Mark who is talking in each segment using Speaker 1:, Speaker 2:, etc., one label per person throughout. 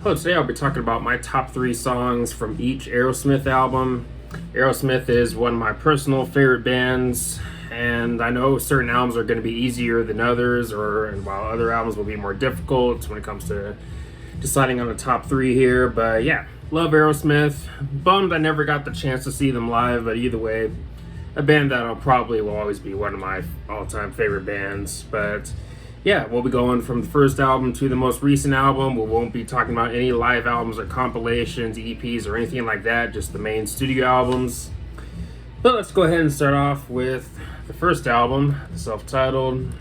Speaker 1: Oh, today I'll be talking about my top three songs from each Aerosmith album. Aerosmith is one of my personal favorite bands, and I know certain albums are going to be easier than others, while other albums will be more difficult when it comes to deciding on the top three here. But yeah, love Aerosmith. Bummed I never got the chance to see them live, but either way, a band that will always be one of my all-time favorite bands. But yeah, we'll be going from the first album to the most recent album. We won't be talking about any live albums or compilations, EPs, or anything like that, just the main studio albums. But let's go ahead and start off with the first album, self-titled.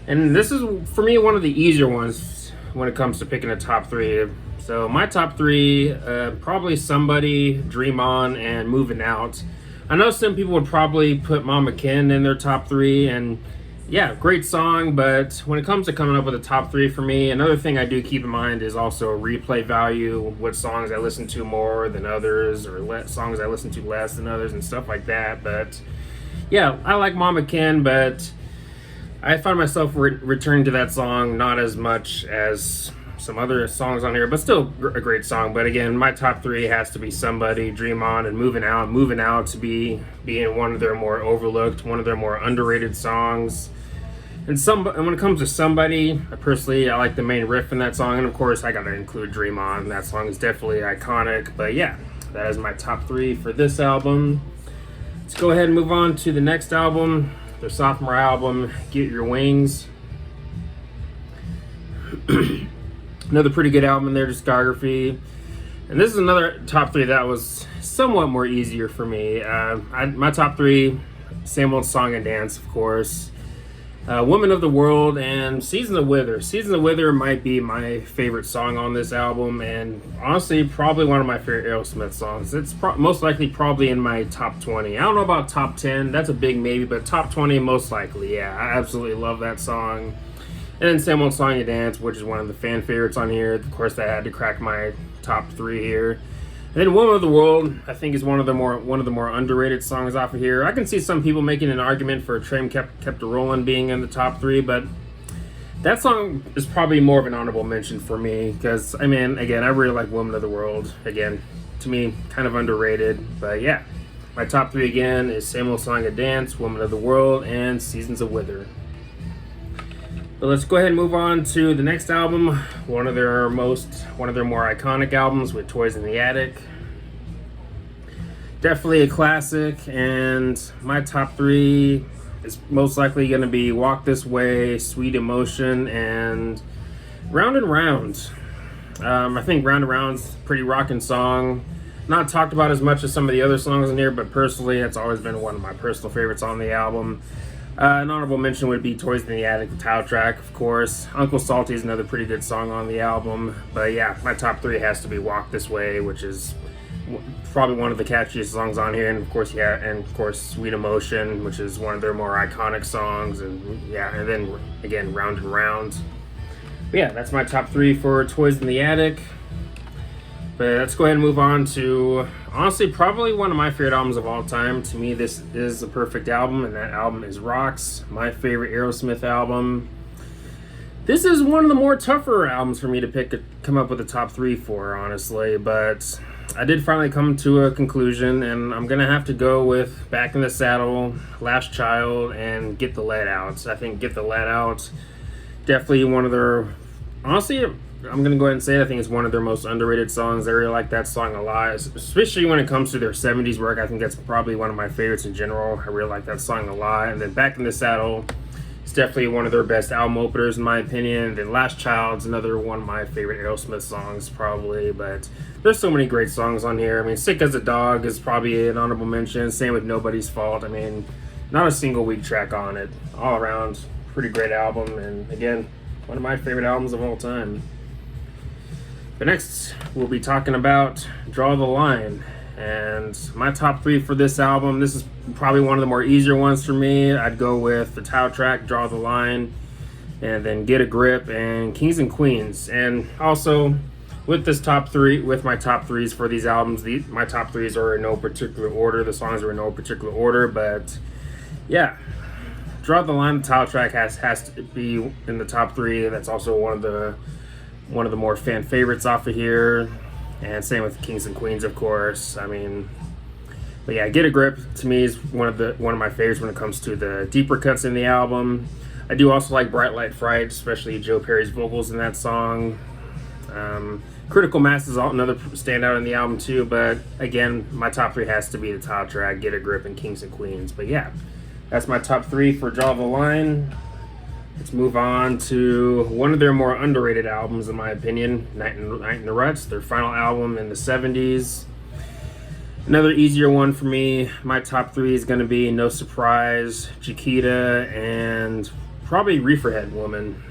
Speaker 1: And this is, for me, one of the easier ones when it comes to picking a top three. So my top three, probably Somebody, Dream On, and Moving Out. I know some people would probably put Mama Ken in their top three, and yeah, great song, but when it comes to coming up with a top three for me, another thing I do keep in mind is also replay value, what songs I listen to more than others, or songs I listen to less than others, and stuff like that. But yeah, I like Mama Ken, but I find myself returning to that song not as much as some other songs on here, but still a great song. But again, my top three has to be Somebody, Dream On, and Moving Out. Moving Out to being one of their more overlooked, one of their more underrated songs. And when it comes to Somebody, I like the main riff in that song, and of course I gotta include Dream On. That song is definitely iconic. But yeah, that is my top three for this album. Let's go ahead and move on to the next album, their sophomore album, Get Your Wings. Another pretty good album in their discography. And this is another top three that was somewhat more easier for me. My top three, Same Old Song and Dance, of course. Woman of the World, and Seasons of Wither. Seasons of Wither might be my favorite song on this album, and honestly, probably one of my favorite Aerosmith songs. It's most likely probably in my top 20. I don't know about top 10, that's a big maybe, but top 20 most likely, yeah. I absolutely love that song. And then Same Old Song and Dance, which is one of the fan favorites on here. Of course, that had to crack my top three here. And then Woman of the World, I think, is one of the more underrated songs off of here. I can see some people making an argument for Train Kept a Rollin' being in the top three, but that song is probably more of an honorable mention for me because, I mean, again, I really like Woman of the World. Again, to me, kind of underrated. But yeah, my top three again is Same Old Song and Dance, Woman of the World, and Seasons of Wither. But let's go ahead and move on to the next album, one of their more iconic albums, with Toys in the Attic. Definitely a classic, and my top three is most likely going to be Walk This Way, Sweet Emotion, and Round and Round. I think Round and Round's a pretty rocking song. Not talked about as much as some of the other songs in here, but personally, it's always been one of my personal favorites on the album. An honorable mention would be Toys in the Attic, the title track, of course. Uncle Salty is another pretty good song on the album. But yeah, my top three has to be Walk This Way, which is probably one of the catchiest songs on here. And of course, Sweet Emotion, which is one of their more iconic songs. And yeah, and then again, Round and Round. But yeah, that's my top three for Toys in the Attic. But let's go ahead and move on to, honestly, probably one of my favorite albums of all time. To me, this is a perfect album, and that album is Rocks, my favorite Aerosmith album. This is one of the more tougher albums for me to come up with a top three for, honestly. But I did finally come to a conclusion, and I'm going to have to go with Back in the Saddle, Last Child, and Get the Lead Out. I think Get the Lead Out, definitely one of their, honestly, I'm going to go ahead and say it, I think it's one of their most underrated songs. I really like that song a lot, especially when it comes to their 70s work. I think that's probably one of my favorites in general. I really like that song a lot. And then Back in the Saddle, it's definitely one of their best album openers in my opinion. And then Last Child's another one of my favorite Aerosmith songs probably. But there's so many great songs on here. I mean, Sick as a Dog is probably an honorable mention. Same with Nobody's Fault. I mean, not a single weak track on it. All around, pretty great album. And again, one of my favorite albums of all time. But next, we'll be talking about Draw the Line. And my top three for this album, this is probably one of the more easier ones for me. I'd go with the title track, Draw the Line, and then Get a Grip, and Kings and Queens. And also, with my top threes for these albums, my top threes are in no particular order. The songs are in no particular order, but yeah. Draw the Line, the title track has to be in the top three. That's also one of the one of the more fan favorites off of here, and same with Kings and Queens, of course. I mean, but yeah, Get a Grip to me is one of my favorites when it comes to the deeper cuts in the album. I do also like Bright Light Fright, especially Joe Perry's vocals in that song. Critical Mass is another standout in the album too, but again, my top 3 has to be the title track, Get a Grip, and Kings and Queens. But yeah, that's my top 3 for Draw the Line. Let's move on to one of their more underrated albums, in my opinion, Night in the Ruts, their final album in the 70s. Another easier one for me. My top 3 is going to be, no surprise, Chiquita and probably Reeferhead Woman.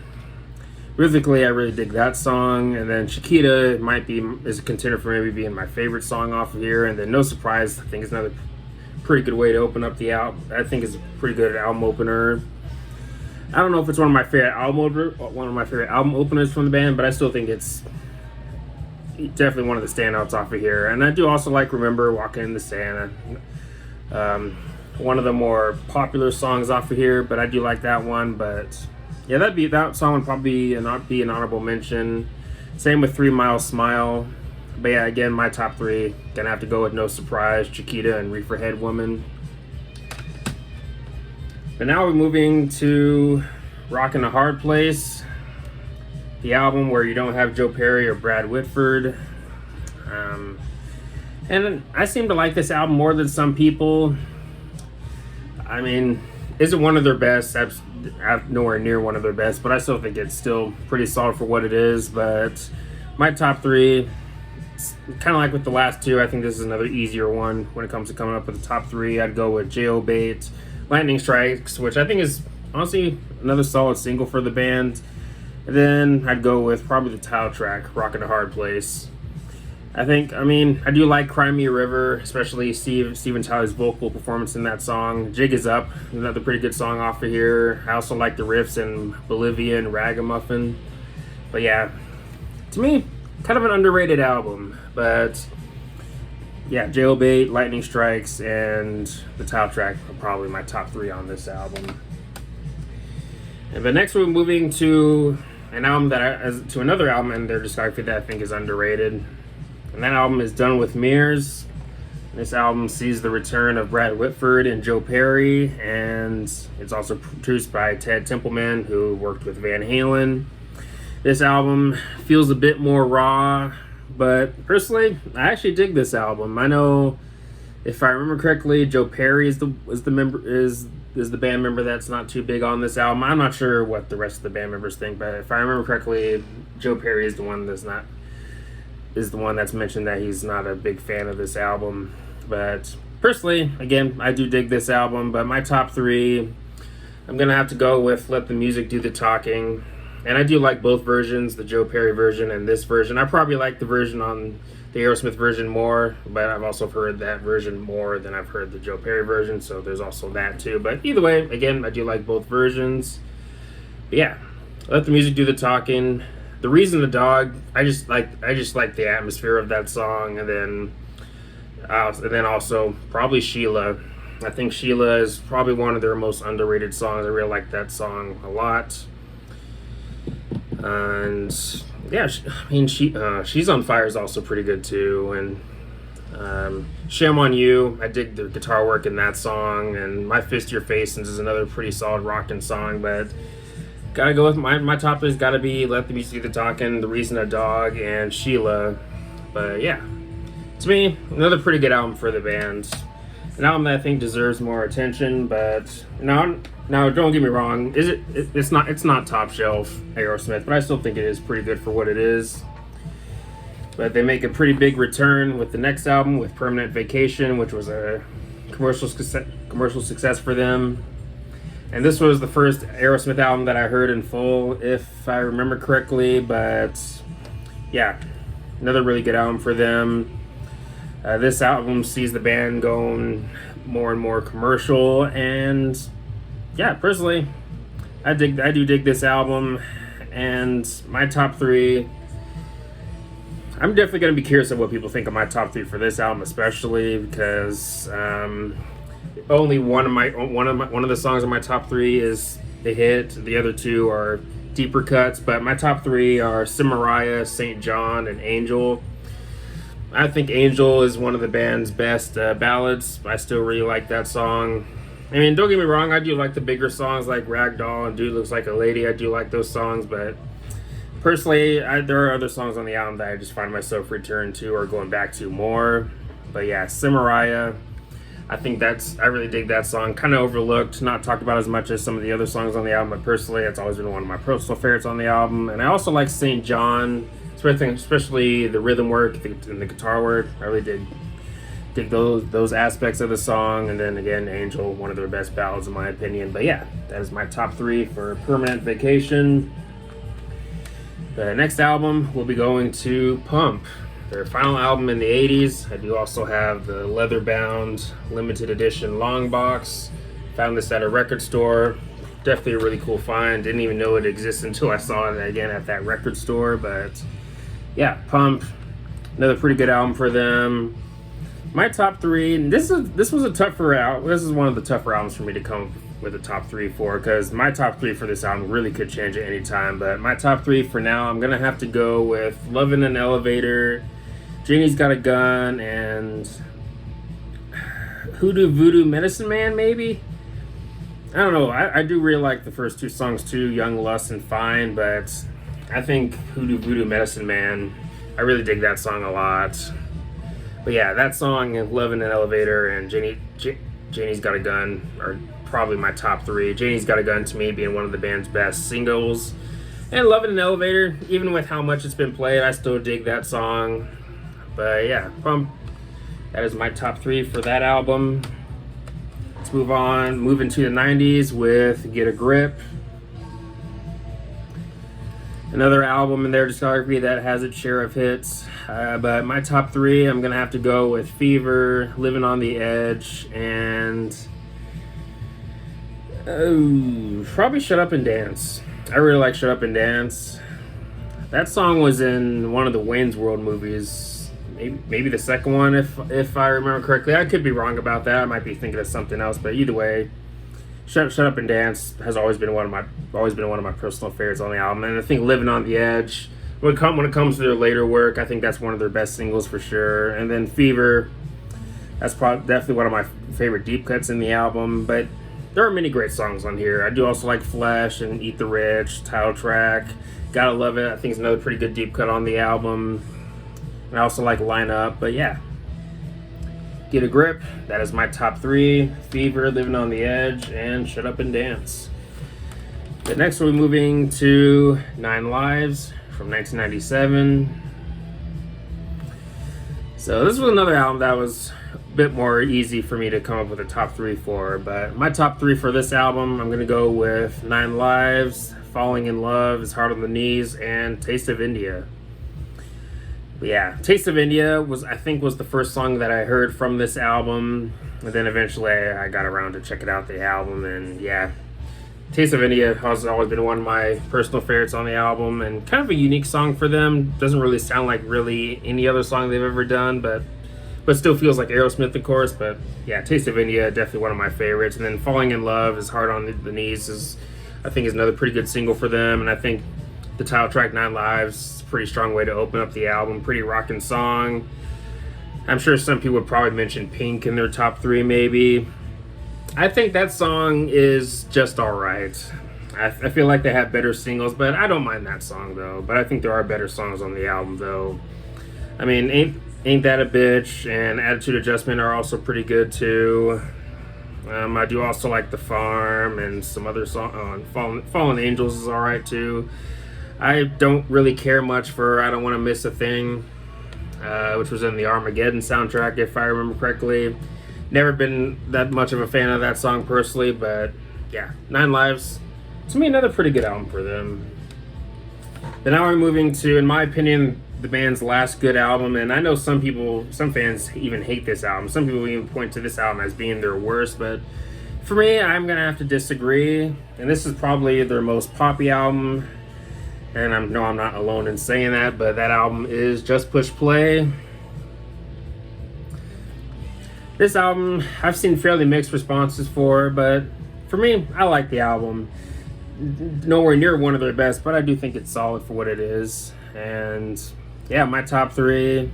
Speaker 1: Rhythmically, I really dig that song, and then Chiquita is a contender for maybe being my favorite song off of here, and then No Surprise, I think is another pretty good way to open up the album. I think it's a pretty good album opener. I don't know if it's one of my favorite album openers from the band, but I still think it's definitely one of the standouts off of here. And I do also like Remember, Walking in the Sand. One of the more popular songs off of here, but I do like that one. But yeah, that song would probably not be an honorable mention. Same with 3 Mile Smile. But yeah, again, my top 3 gonna have to go with No Surprise, Chiquita, and Reeferhead Woman. But now we're moving to Rockin' a Hard Place, the album where you don't have Joe Perry or Brad Whitford. And I seem to like this album more than some people. I mean, is it one of their best? I'm nowhere near one of their best, but I still think it's still pretty solid for what it is. But my top 3, kind of like with the last 2, I think this is another easier one when it comes to coming up with the top 3. I'd go with J.O. Bate, Lightning Strikes, which I think is honestly another solid single for the band. And then I'd go with probably the title track, Rockin' a Hard Place. I do like Cry Me a River, especially Steven Tyler's vocal performance in that song. Jig Is Up, another pretty good song off of here. I also like the riffs in Bolivia and Ragamuffin. But yeah, to me, kind of an underrated album. But yeah, J.O. Bate, Lightning Strikes, and the title track are probably my top 3 on this album. But next we're moving to an album to another album in their discography that I think is underrated. And that album is Done with Mirrors. This album sees the return of Brad Whitford and Joe Perry, and it's also produced by Ted Templeman, who worked with Van Halen. This album feels a bit more raw, but personally, I actually dig this album. I know, if I remember correctly, Joe Perry is the band member that's not too big on this album. I'm not sure what the rest of the band members think, but if I remember correctly, Joe Perry is the one that's mentioned that he's not a big fan of this album. But personally, again, I do dig this album, but my top 3, I'm gonna have to go with Let the Music Do the Talking. And I do like both versions, the Joe Perry version and this version. I probably like the version on the Aerosmith version more, but I've also heard that version more than I've heard the Joe Perry version, so there's also that too. But either way, again, I do like both versions. But yeah, Let the Music Do the Talking. The Reason the Dog, I just like the atmosphere of that song, and then also probably Sheila. I think Sheila is probably one of their most underrated songs. I really like that song a lot. And yeah, She's on Fire is also pretty good too. And Shame on You, I dig the guitar work in that song. And My Fist to Your Face is another pretty solid rockin' song, but gotta go with my top has gotta be Let the Music Do the Talking, The Reason a Dog, and Sheila. But yeah, to me, another pretty good album for the band. An album that I think deserves more attention, but now don't get me wrong, it's not top shelf Aerosmith, but I still think it is pretty good for what it is. But they make a pretty big return with the next album, with Permanent Vacation, which was a commercial success for them. And this was the first Aerosmith album that I heard in full, if I remember correctly. But yeah, another really good album for them. This album sees the band going more and more commercial, and yeah, personally, I do dig this album. And my top 3, I'm definitely going to be curious of what people think of my top 3 for this album, especially because only one of the songs in my top 3 is a hit. The other 2 are deeper cuts, but my top three are Cimaraya, St. John, and Angel. I think Angel is one of the band's best ballads. I still really like that song. I mean, don't get me wrong, I do like the bigger songs like Ragdoll and Dude Looks Like a Lady. I do like those songs, but personally, there are other songs on the album that I just find myself returning to or going back to more. But yeah, Cimaraya, I really dig that song. Kind of overlooked, not talked about as much as some of the other songs on the album, but personally, it's always been one of my personal favorites on the album. And I also like St. John, especially the rhythm work and the guitar work. I really dig those aspects of the song. And then again, Angel, one of their best ballads in my opinion. But yeah, that is my top three for Permanent Vacation. The next album, we'll be going to Pump, their final album in the 80s. I do also have the leather-bound limited edition long box. Found this at a record store. Definitely a really cool find. Didn't even know it existed until I saw it again at that record store. But yeah, Pump, another pretty good album for them. My top three, and this was a tougher album. This is one of the tougher albums for me to come up with a top three for, because my top three for this album really could change at any time. But my top three for now, I'm gonna have to go with Love in an Elevator, Janie's Got a Gun, and Hoodoo Voodoo Medicine Man, maybe? I don't know. I do really like the first two songs too, Young Lust and Fine, but I think Hoodoo Voodoo Medicine Man, I really dig that song a lot. But yeah, that song, Love in an Elevator, and Janie's Got a Gun are probably my top three. Janie's Got a Gun to me being one of the band's best singles. And Love in an Elevator, even with how much it's been played, I still dig that song. But yeah, Pump, that is my top three for that album. Let's move into the 90s with Get a Grip. Another album in their discography that has its share of hits. But my top three, I'm going to have to go with Fever, Living on the Edge, and probably Shut Up and Dance. I really like Shut Up and Dance. That song was in one of the Wayne's World movies. Maybe the second one, if I remember correctly. I could be wrong about that. I might be thinking of something else. But either way, Shut Up and Dance has always been one of my personal favorites on the album. And I think Living on the Edge, when it comes to their later work, I think that's one of their best singles for sure. And then Fever, that's definitely one of my favorite deep cuts in the album. But there are many great songs on here. I do also like Flesh and Eat the Rich, title track, Gotta Love It. I think it's another pretty good deep cut on the album. And I also like Line Up. But yeah, Get a Grip, that is my top three. Fever, Living on the Edge, and Shut Up and Dance. The next we're moving to 9 Lives from 1997. So this was another album that was a bit more easy for me to come up with a top three for. But my top three for this album, I'm going to go with 9 Lives, Falling in Love, Is Hard on the Knees, and Taste of India. Yeah, Taste of India was the first song that I heard from this album, and then eventually I got around to checking out the album, and yeah, Taste of India has always been one of my personal favorites on the album, and kind of a unique song for them. Doesn't really sound like really any other song they've ever done, but still feels like Aerosmith, of course. But yeah, Taste of India, definitely one of my favorites. And then Falling in Love, Is Hard on the Knees is another pretty good single for them, and I think the title track 9 Lives is a pretty strong way to open up the album. Pretty rocking song. I'm sure some people would probably mention Pink in their top three maybe. I think that song is just alright. I feel like they have better singles, but I don't mind that song though. But I think there are better songs on the album though. I mean, Ain't That a Bitch and Attitude Adjustment are also pretty good too. I do also like The Farm and some other song. Fallen Angels is alright too. I don't really care much for I Don't Want to Miss a Thing, which was in the Armageddon soundtrack, if I remember correctly. Never been that much of a fan of that song personally, but yeah, 9 Lives, to me, another pretty good album for them. Then now we're moving to, in my opinion, the band's last good album, and I know some fans even hate this album. Some people even point to this album as being their worst, but for me, I'm going to have to disagree. And this is probably their most poppy album, and I'm not alone in saying that, but that album is Just Push Play. This album, I've seen fairly mixed responses for, but for me, I like the album. nowhere near one of their best, but I do think it's solid for what it is. And yeah, my top three.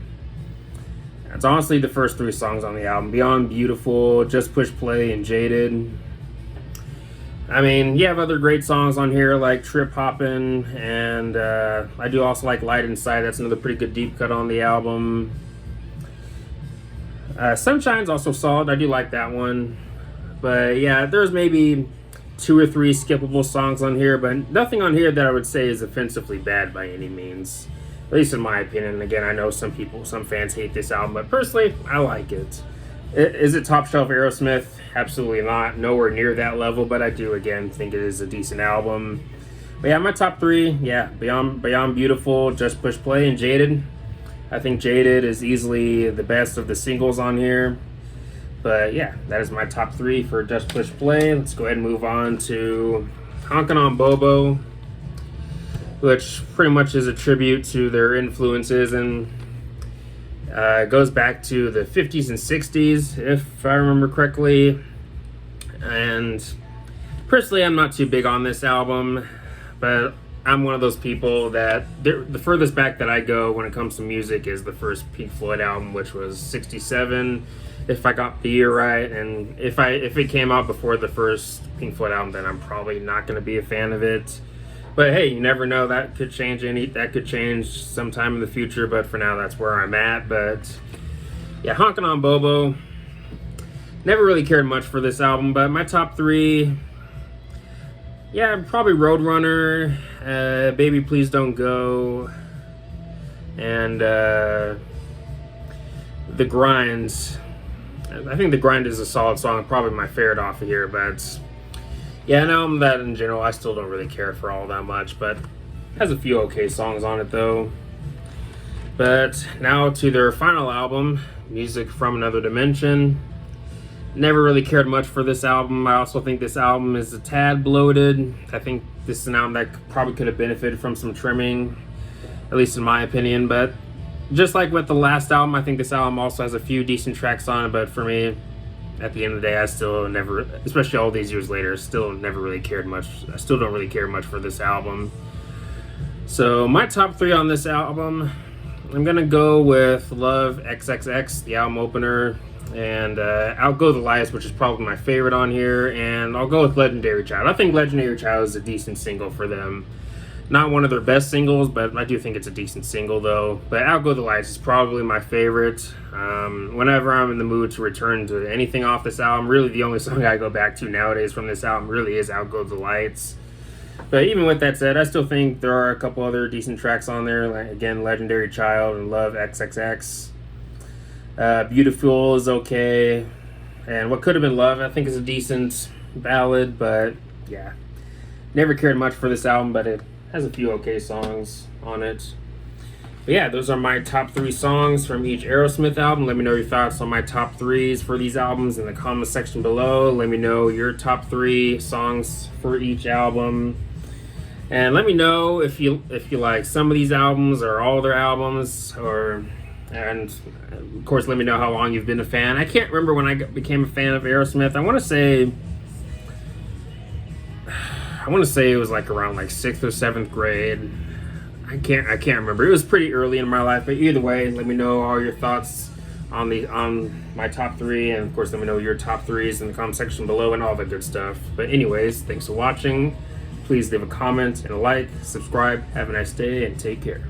Speaker 1: It's honestly the first three songs on the album: Beyond Beautiful, Just Push Play, and Jaded. I mean, you have other great songs on here like Trip Hoppin', and I do also like Light Inside. That's another pretty good deep cut on the album. Sunshine's also solid. I do like that one. But yeah, there's maybe 2 or 3 skippable songs on here, but nothing on here that I would say is offensively bad by any means. At least in my opinion. Again, I know some fans hate this album, but personally, I like it. Is it top shelf Aerosmith? Absolutely not. Nowhere near that level, but I do, again, think it is a decent album. But yeah, my top 3, yeah, Beyond Beautiful, Just Push Play, and Jaded. I think Jaded is easily the best of the singles on here. But yeah, that is my top 3 for Just Push Play. Let's go ahead and move on to Honkin' on Bobo, which pretty much is a tribute to their influences, and goes back to the 50s and 60s, if I remember correctly. And personally, I'm not too big on this album, but I'm one of those people that the furthest back that I go when it comes to music is the first Pink Floyd album, which was 67, if I got the year right. And if it came out before the first Pink Floyd album, then I'm probably not going to be a fan of it. But hey, you never know, that could change sometime in the future, but for now that's where I'm at. But yeah, Honkin' on Bobo, never really cared much for this album, but my top 3, yeah, probably Roadrunner, Baby Please Don't Go, and The Grind. I think The Grind is a solid song, probably my favorite off of here, but yeah, an album that in general I still don't really care for all that much, but has a few okay songs on it though. But now to their final album, Music from Another Dimension. Never really cared much for this album. I also think this album is a tad bloated. I think this is an album that probably could have benefited from some trimming, at least in my opinion. But just like with the last album, I think this album also has a few decent tracks on it, but for me, at the end of the day, I still never, especially all these years later, still never really cared much. I still don't really care much for this album. So my top 3 on this album, I'm gonna go with Love XXX, the album opener, and Outgo the Lights, which is probably my favorite on here, and I'll go with Legendary Child. I think Legendary Child is a decent single for them. Not one of their best singles, but I do think it's a decent single though. But Outgo the Lights is probably my favorite. Whenever I'm in the mood to return to anything off this album, really the only song I go back to nowadays from this album really is Outgo the Lights. But even with that said, I still think there are a couple other decent tracks on there. Like, again, Legendary Child and Love XXX. Beautiful is okay. And What Could Have Been Love, I think, is a decent ballad. But yeah, never cared much for this album, but it has a few okay songs on it. But yeah, those are my top 3 songs from each Aerosmith album. Let me know your thoughts on my top 3s for these albums in the comment section below. Let me know your top 3 songs for each album. And let me know if you like some of these albums or all their albums, and of course let me know how long you've been a fan. I can't remember when I became a fan of Aerosmith. I want to say it was like around like 6th or 7th grade. I can't remember. It was pretty early in my life, but either way, let me know all your thoughts on my top 3, and of course let me know your top 3s in the comment section below and all that good stuff. But anyways, thanks for watching. Please leave a comment and a like, subscribe. Have a nice day and take care.